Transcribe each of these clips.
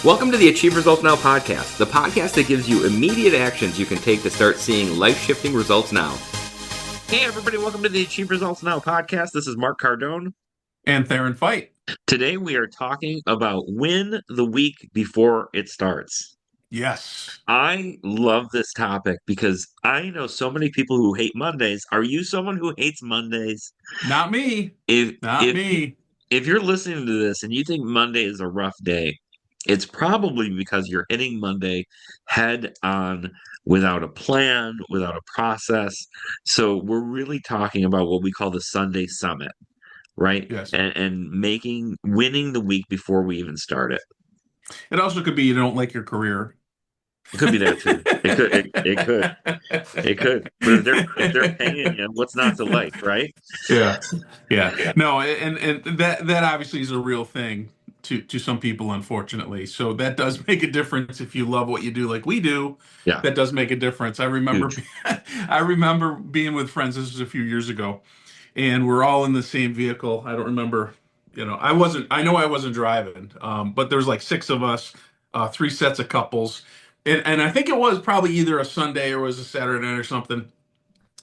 Welcome to the Achieve Results Now podcast, the podcast that gives you immediate actions you can take to start seeing life-shifting results now. Hey everybody, welcome to the Achieve Results Now podcast. This is Mark Cardone. And Theron Feidt. Today we are talking about win the week before it starts. Yes. I love this topic because I know so many people who hate Mondays. Are you someone who hates Mondays? Not me. If you're listening to this and you think Monday is a rough day, it's probably because you're hitting Monday head on without a plan, without a process. So we're really talking about what we call the Sunday Summit, right? Yes. And winning the week before we even start it. It also could be you don't like your career. It could be that too. It could. But if they're paying you, what's not to like, right? Yeah. No, and that obviously is a real thing to some people, unfortunately. So that does make a difference if you love what you do like we do. Yeah. That does make a difference. I remember I remember being with friends, this was a few years ago, and we're all in the same vehicle. I don't remember, I know I wasn't driving, but there was like six of us, three sets of couples. And I think it was probably either a Sunday or was a Saturday night or something.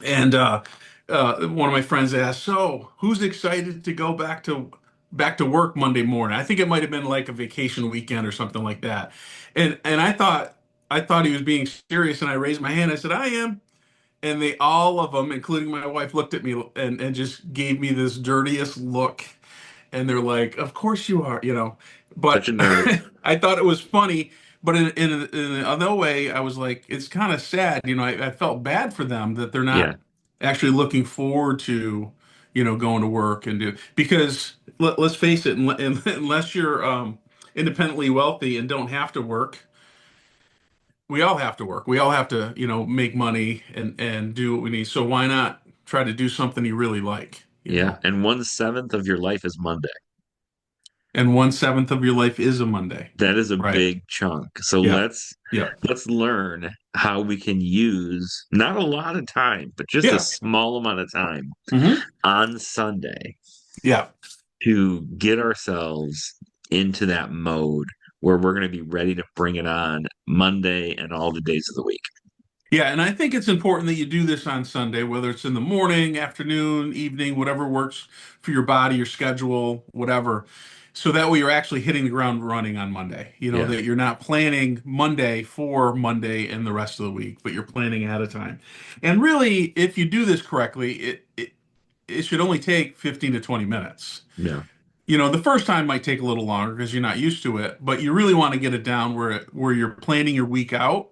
And one of my friends asked, "So, who's excited to go back to work Monday morning?" I think it might have been like a vacation weekend or something like that. And I thought he was being serious, and I raised my hand. I said, "I am." And they all of them, including my wife, looked at me and just gave me this dirtiest look. And they're like, "Of course you are." But Such a nerd. I thought it was funny. But in another way, I was like, it's kind of sad. I felt bad for them that they're Yeah. not actually looking forward to, going to work and because let's face it, unless you're independently wealthy and don't have to work, we all have to work. We all have to, make money and do what we need. So why not try to do something you really like? Yeah. And 1/7 of your life is Monday. And 1/7 of your life is a Monday. That is a Right. big chunk. So Yeah. let's Yeah. let's learn how we can use not a lot of time, but just a Yeah. small amount of time Hmm. on Sunday Yeah. to get ourselves into that mode where we're going to be ready to bring it on Monday and all the days of the week. Yeah, and I think it's important that you do this on Sunday, whether it's in the morning, afternoon, evening, whatever works for your body, your schedule, whatever. So that way you're actually hitting the ground running on Monday. Yeah. That you're not planning Monday for Monday and the rest of the week, but you're planning ahead of time. And really, if you do this correctly, it should only take 15 to 20 minutes. Yeah. The first time might take a little longer because you're not used to it, but you really want to get it down where you're planning your week out.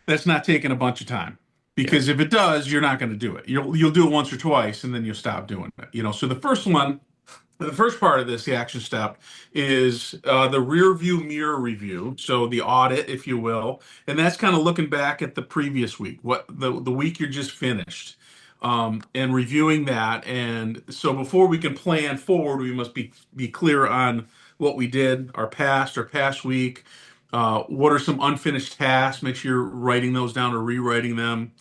That's not taking a bunch of time, Yeah. because if it does, you're not going to do it. You'll do it once or twice and then you'll stop doing it. So the first part of this, the action step, is the rear view mirror review. So the audit, if you will, and that's kind of looking back at the previous week, what the week you're just finished, and reviewing that. And so before we can plan forward, we must be clear on what we did, our past week. What are some unfinished tasks? Make sure you're writing those down or rewriting them.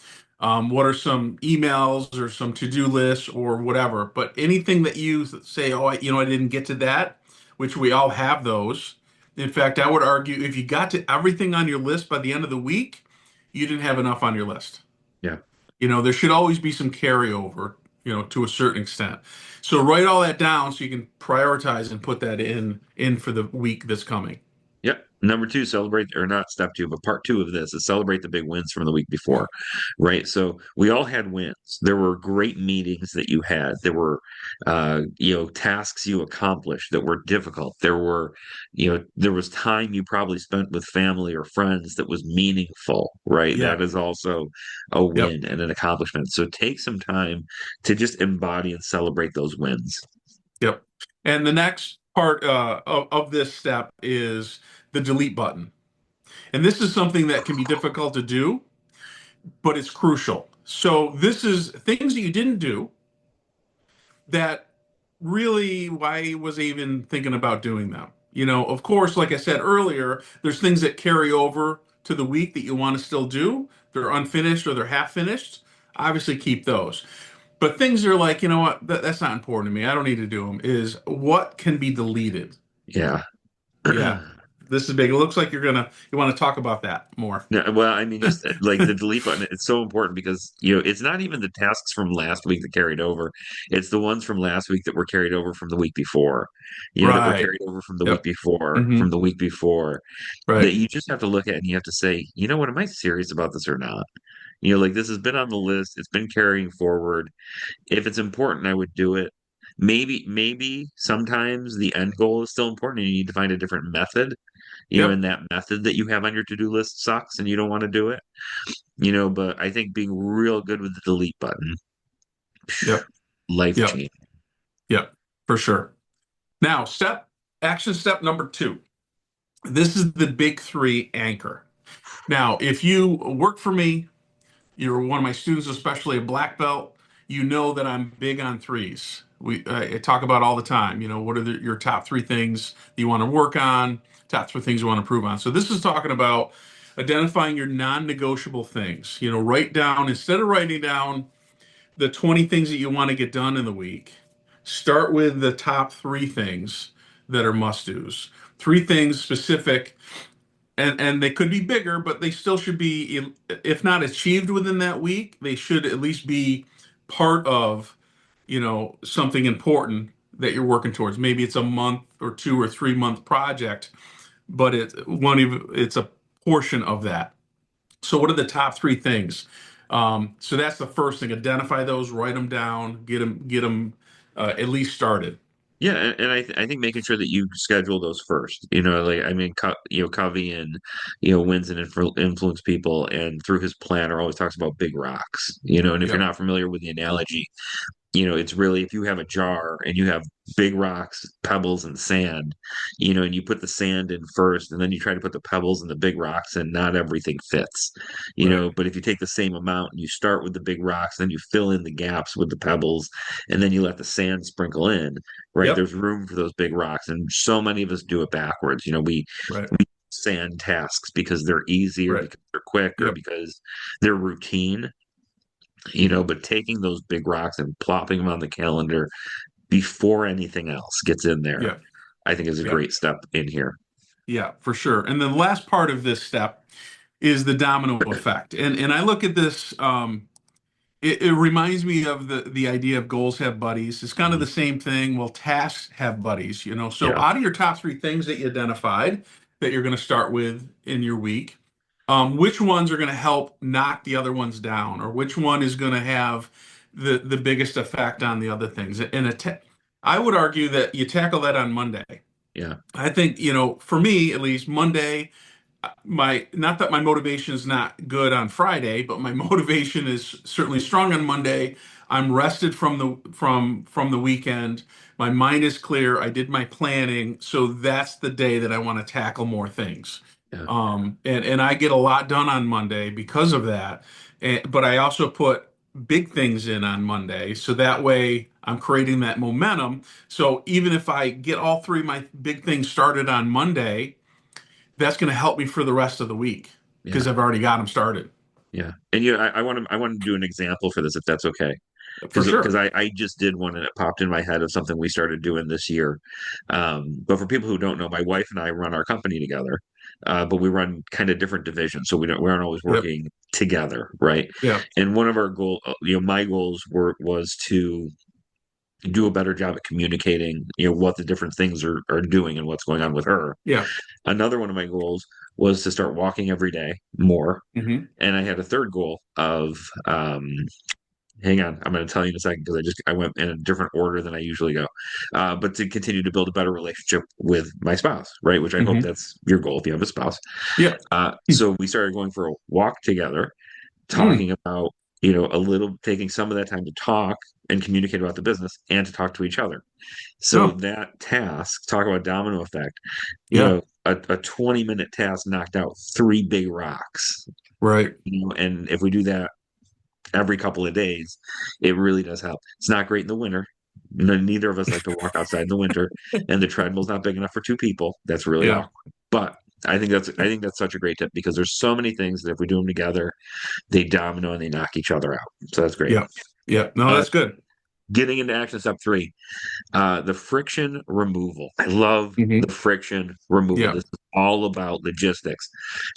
What are some emails or some to-do lists or whatever? But anything that you say, "Oh, I didn't get to that," which we all have those. In fact, I would argue if you got to everything on your list by the end of the week, you didn't have enough on your list. Yeah. There should always be some carryover, to a certain extent. So write all that down so you can prioritize and put that in for the week that's coming. Yep. Number two, celebrate, or not step two, but part two of this is celebrate the big wins from the week before, right? So we all had wins. There were great meetings that you had. There were, tasks you accomplished that were difficult. There was time you probably spent with family or friends that was meaningful, right? Yeah. That is also a Yep. win and an accomplishment. So take some time to just embody and celebrate those wins. Yep. And the next part of this step is the delete button. And this is something that can be difficult to do, but it's crucial. So this is things that you didn't do that really, why was I even thinking about doing them? Of course, like I said earlier, there's things that carry over to the week that you want to still do. They're unfinished or they're half finished. Obviously, keep those. But things are like, you know what, that's not important to me. I don't need to do them. Is what can be deleted. Yeah. Yeah. This is big. It looks like you want to talk about that more. No, well, I mean, just like the delete button, it's so important because, it's not even the tasks from last week that carried over. It's the ones from last week that were carried over from the week before, that were Right. carried over from the week Yep. before, Hmm. that Right. you just have to look at and you have to say, you know what, am I serious about this or not? Like this has been on the list, it's been carrying forward. If it's important, I would do it. Maybe sometimes the end goal is still important and you need to find a different method, and Yep. that method that you have on your to-do list sucks and you don't want to do it, but I think being real good with the delete button, Yep. life Yep. change. Yep. For sure. Now, action step number two. This is the big three anchor. Now, if you work for me, you're one of my students, especially a black belt, you know that I'm big on threes. I talk about all the time, what are your top three things you want to work on, top three things you want to improve on. So this is talking about identifying your non-negotiable things. Write down, instead of writing down the 20 things that you want to get done in the week, start with the top three things that are must-dos. Three things specific, and they could be bigger, but they still should be, if not achieved within that week, they should at least be part of, something important that you're working towards. Maybe it's a month or 2 or 3 month project, but it's a portion of that. So what are the top three things? So that's the first thing. Identify those, write them down, get them at least started. Yeah, and I think making sure that you schedule those first. Like I mean, Covey and wins and influence people, and through his planner always talks about big rocks. And if you're Yep. not familiar with the analogy, it's really if you have a jar and you have big rocks, pebbles, and sand, and you put the sand in first, and then you try to put the pebbles and the big rocks, and not everything fits, Right. but if you take the same amount and you start with the big rocks, then you fill in the gaps with the pebbles, and then you let the sand sprinkle in, right? Yep. There's room for those big rocks, and so many of us do it backwards. Right. We sand tasks because they're easy or Right. because they're quick or Yep. because they're routine, but taking those big rocks and plopping them on the calendar before anything else gets in there, Yep. I think is a Yep. great step in here. Yeah, for sure. And the last part of this step is the domino effect. And I look at this, it reminds me of the idea of goals have buddies. It's kind of Mhm. the same thing. Well, tasks have buddies. So Yeah, out of your top three things that you identified that you're going to start with in your week, which ones are going to help knock the other ones down, or which one is going to have the biggest effect on the other things? I would argue that you tackle that on Monday. yeah, I think, for me at least, Monday, my not that my motivation is not good on Friday, but my motivation is certainly strong on Monday. I'm rested from the weekend. My mind is clear. I did my planning, so that's the day that I want to tackle more things. yeah, And I get a lot done on Monday because of that. But I also put big things in on Monday, so that way I'm creating that momentum. So even if I get all three of my big things started on Monday, that's going to help me for the rest of the week because yeah, I've already got them started. yeah. And I want to do an example for this if that's okay. For Because sure. I just did one and it popped in my head of something we started doing this year. But for people who don't know, my wife and I run our company together, but we run kind of different divisions, so we aren't always Yep. working together, right? Yeah. And one of our my goals was to do a better job at communicating, what the different things are doing and what's going on with her. Yeah. Another one of my goals was to start walking every day more, Hmm. and I had a third goal of hang on, I'm going to tell you in a second because I went in a different order than I usually go. But to continue to build a better relationship with my spouse, right? Which I hope Hmm. that's your goal if you have a spouse. Yeah. So we started going for a walk together, Mm. talking about, taking some of that time to talk and communicate about the business and to talk to each other. So Oh, that task, talk about domino effect, yeah. a 20-minute task knocked out three big rocks. Right. And if we do that every couple of days, it really does help. It's not great in the winter. Neither of us like to walk outside in the winter, and the treadmill's not big enough for two people. That's really Yeah. awkward. But I think that's such a great tip because there's so many things that if we do them together, they domino and they knock each other out. So that's great. Yeah. Yeah. No, Uh, that's good. Getting into action step three, the friction removal. I love Hmm. the friction removal. Yeah. This is all about logistics.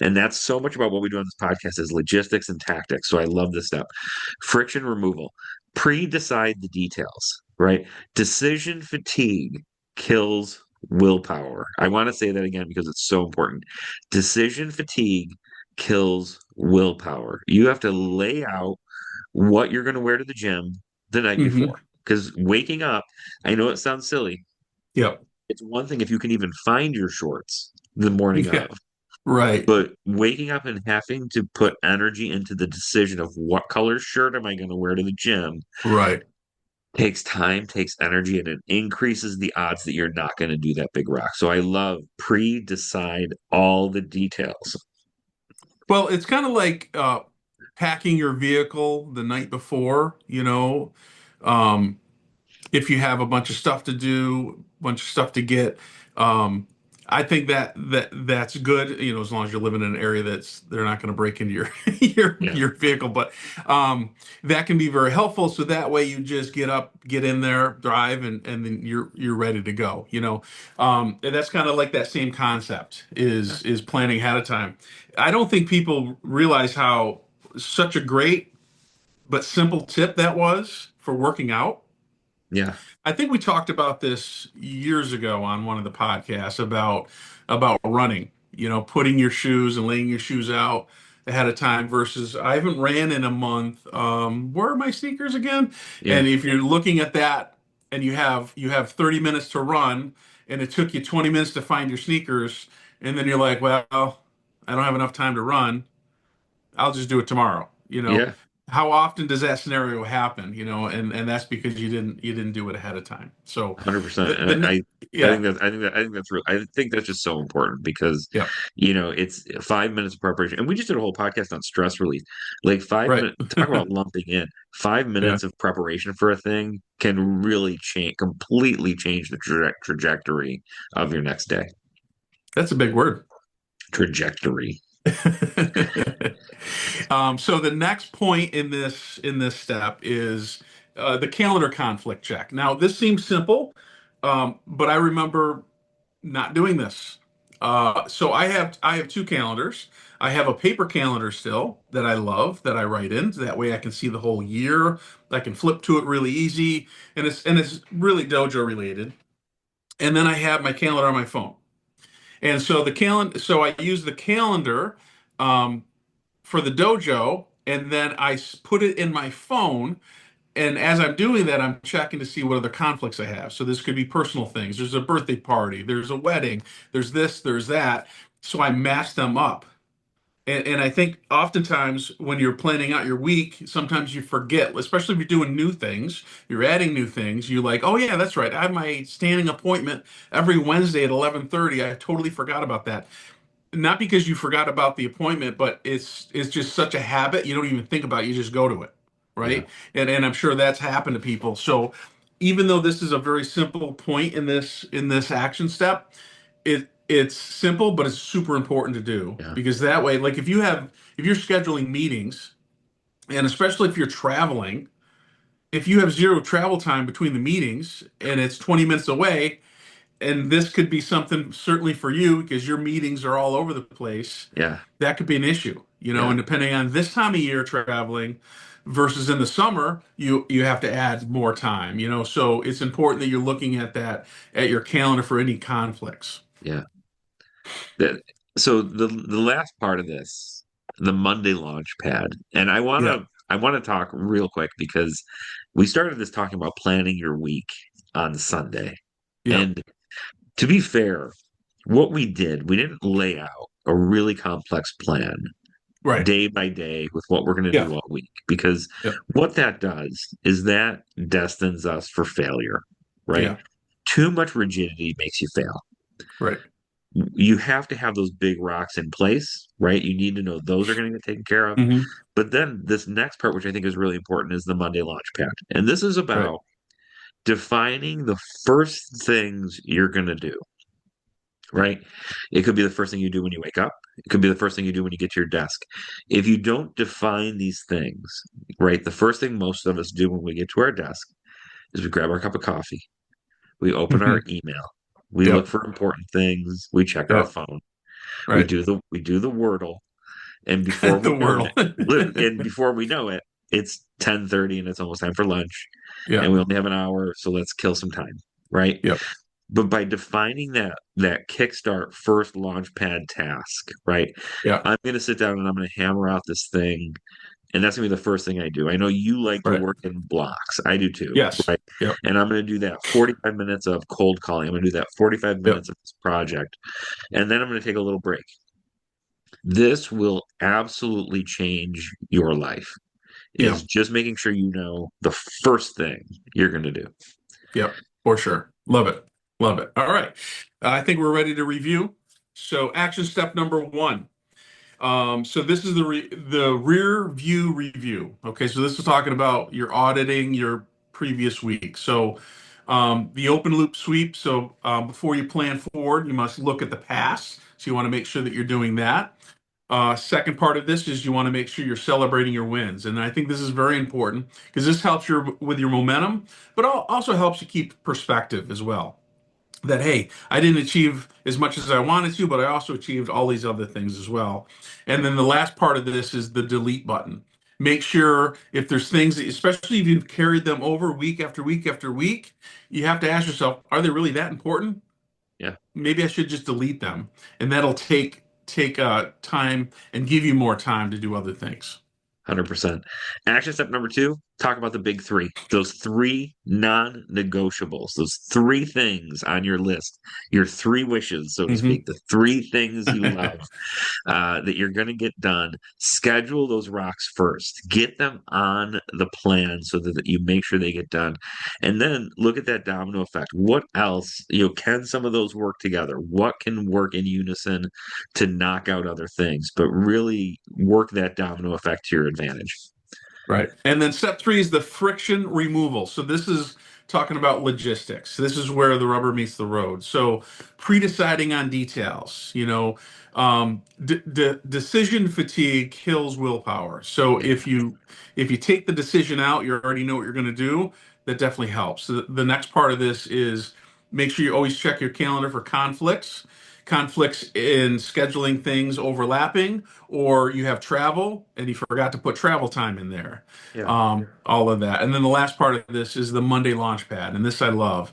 And that's so much about what we do on this podcast is logistics and tactics. So I love this step. Friction removal. Pre-decide the details, right? Decision fatigue kills willpower. I want to say that again because it's so important. Decision fatigue kills willpower. You have to lay out what you're going to wear to the gym the night Hmm. before. Because waking up, I know it sounds silly. Yeah. It's one thing if you can even find your shorts the morning Yeah. of, Right. but waking up and having to put energy into the decision of what color shirt am I going to wear to the gym Right. takes time, takes energy, and it increases the odds that you're not going to do that big rock. So I love pre-decide all the details. Well, it's kind of like packing your vehicle the night before, um, if you have a bunch of stuff to do, bunch of stuff to get. Um, I think that's good, as long as you're living in an area that's they're not going to break into your Yeah, your vehicle. But that can be very helpful. So that way you just get up, get in there, drive, and then you're ready to go. And that's kind of like that same concept is planning ahead of time. I don't think people realize how such a great but simple tip that was for working out. yeah, I think we talked about this years ago on one of the podcasts about running, putting your shoes and laying your shoes out ahead of time versus I haven't ran in a month. Where are my sneakers again? yeah, And if you're looking at that and you have 30 minutes to run and it took you 20 minutes to find your sneakers, and then you're like, well, I don't have enough time to run. I'll just do it tomorrow. yeah. How often does that scenario happen? And that's because you didn't do it ahead of time. So 100%. the And yeah, I think that's real. I think that's just so important because, yeah, it's 5 minutes of preparation. And we just did a whole podcast on stress relief. Like five right. minutes, talk about lumping in. five Yeah, minutes of preparation for a thing can really completely change the trajectory of your next day. that's a big word. Trajectory. So the next point in this step is the calendar conflict check. Now this seems simple, but I remember not doing this. So I have two calendars. I have a paper calendar still that I love that I write in. That way I can see the whole year. I can flip to it really easy, and it's really dojo related. And then I have my calendar on my phone. And so I use the calendar um, for the dojo, and then put it in my phone. And as I'm doing that, I'm checking to see what other conflicts I have. So this could be personal things. There's a birthday party, there's a wedding, there's this, there's that. So I match them up. And I think oftentimes when you're planning out your week, sometimes you forget, especially if you're doing new things, you're adding new things. You're like, oh yeah, that's right. I have my standing appointment every Wednesday at 11:30. I totally forgot about that. Not because you forgot about the appointment, but it's just such a habit you don't even think about it, you just go to it, Yeah. right? And I'm sure that's happened to people. So even though this is a very simple point in this action step, it's simple, but it's super important to do Yeah. because that way, like if you're scheduling meetings, and especially if you're traveling, if you have zero travel time between the meetings and it's 20 minutes away, and this could be something certainly for you because your meetings are all over the place, Yeah. that could be an issue, Yeah. and depending on this time of year traveling versus in the summer, you have to add more time, so it's important that you're looking at that at your calendar for any conflicts. Yeah. That so the last part of this, the Monday launch pad, and Yeah, I want to talk real quick because we started this talking about planning your week on Sunday. yeah, And to be fair, what we didn't lay out a really complex plan right, day by day with what we're going to yeah, do all week because yeah, what that does is that destines us for failure, right? yeah, Too much rigidity makes you fail. right, You have to have those big rocks in place, right? You need to know those are going to get taken care of. hmm, But then this next part, which I think is really important, is the Monday launch pad. And this is right, about defining the first things you're going to do, right? It could be the first thing you do when you wake up. It could be the first thing you do when you get to your desk. If you don't define these things, right, the first thing most of us do when we get to our desk is we grab our cup of coffee, we open our Mhm. email, we look Yep. for important things, we check our Yep. phone, Right. we do the Wordle, and before The we know it, Wordle. and before we know it, it's 10:30 and it's almost time for lunch, and Yep. we only have an hour, so let's kill some time, right? Yep. But by defining that kickstart first launchpad task, right? Yep. I'm going to sit down and I'm going to hammer out this thing, and that's going to be the first thing I do. I know you like to Right. work in blocks. I do too, Yes. right? Yep. And I'm going to do that 45 minutes of cold calling. I'm going to do that 45 Yep. minutes of this project, and then I'm going to take a little break. This will absolutely change your life. Is Yep. just making sure you know the first thing you're going to do. Yep. For sure. Love it. Love it. All right. I think we're ready to review. So, action step number one. So this is the rear view review. Okay, so this is talking about your auditing your previous week. So the open loop sweep. So before you plan forward, you must look at the past. So you want to make sure that you're doing that. Second part of this is you want to make sure you're celebrating your wins, and I think this is very important because this helps you with your momentum, but also helps you keep perspective as well that hey, I didn't achieve as much as I wanted to, but I also achieved all these other things as well. And then the last part of this is the delete button. Make sure if there's things, especially if you've carried them over week after week after week, you have to ask yourself, are they really that important? Yeah. Maybe I should just delete them, and that'll take time and give you more time to do other things. 100%. Action step number two, talk about the big three. Those three non-negotiables, those three things on your list, your three wishes, so to speak, Hmm. the three things you love that you're going to get done. Schedule those rocks first. Get them on the plan so that you make sure they get done. And then look at that domino effect. What else, can some of those work together? What can work in unison to knock out other things, but really work that domino effect to your advantage. Right. And then step three is the friction removal. So this is talking about logistics. This is where the rubber meets the road. So pre-deciding on details, decision fatigue kills willpower. So Yeah, if you take the decision out, you already know what you're going to do. That definitely helps. So the next part of this is make sure you always check your calendar for conflicts in scheduling things overlapping, or you have travel and you forgot to put travel time in there. yeah, All of that. And then the last part of this is the Monday launch pad. And this I love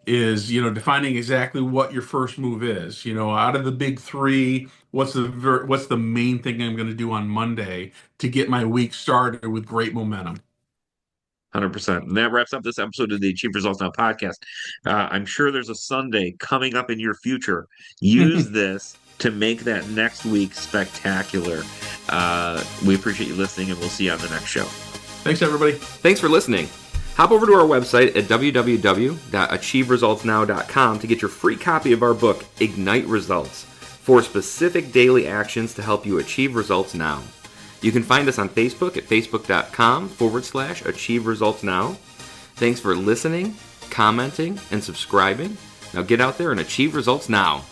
is, defining exactly what your first move is. Out of the big three, what's the main thing I'm going to do on Monday to get my week started with great momentum? 100%. And that wraps up this episode of the Achieve Results Now podcast. I'm sure there's a Sunday coming up in your future. Use this to make that next week spectacular. We appreciate you listening, and we'll see you on the next show. Thanks, everybody. Thanks for listening. Hop over to our website at www.achieveresultsnow.com to get your free copy of our book, Ignite Results, 4 specific daily actions to help you achieve results now. You can find us on Facebook at facebook.com/Achieve Results Now. Thanks for listening, commenting, and subscribing. Now get out there and achieve results now.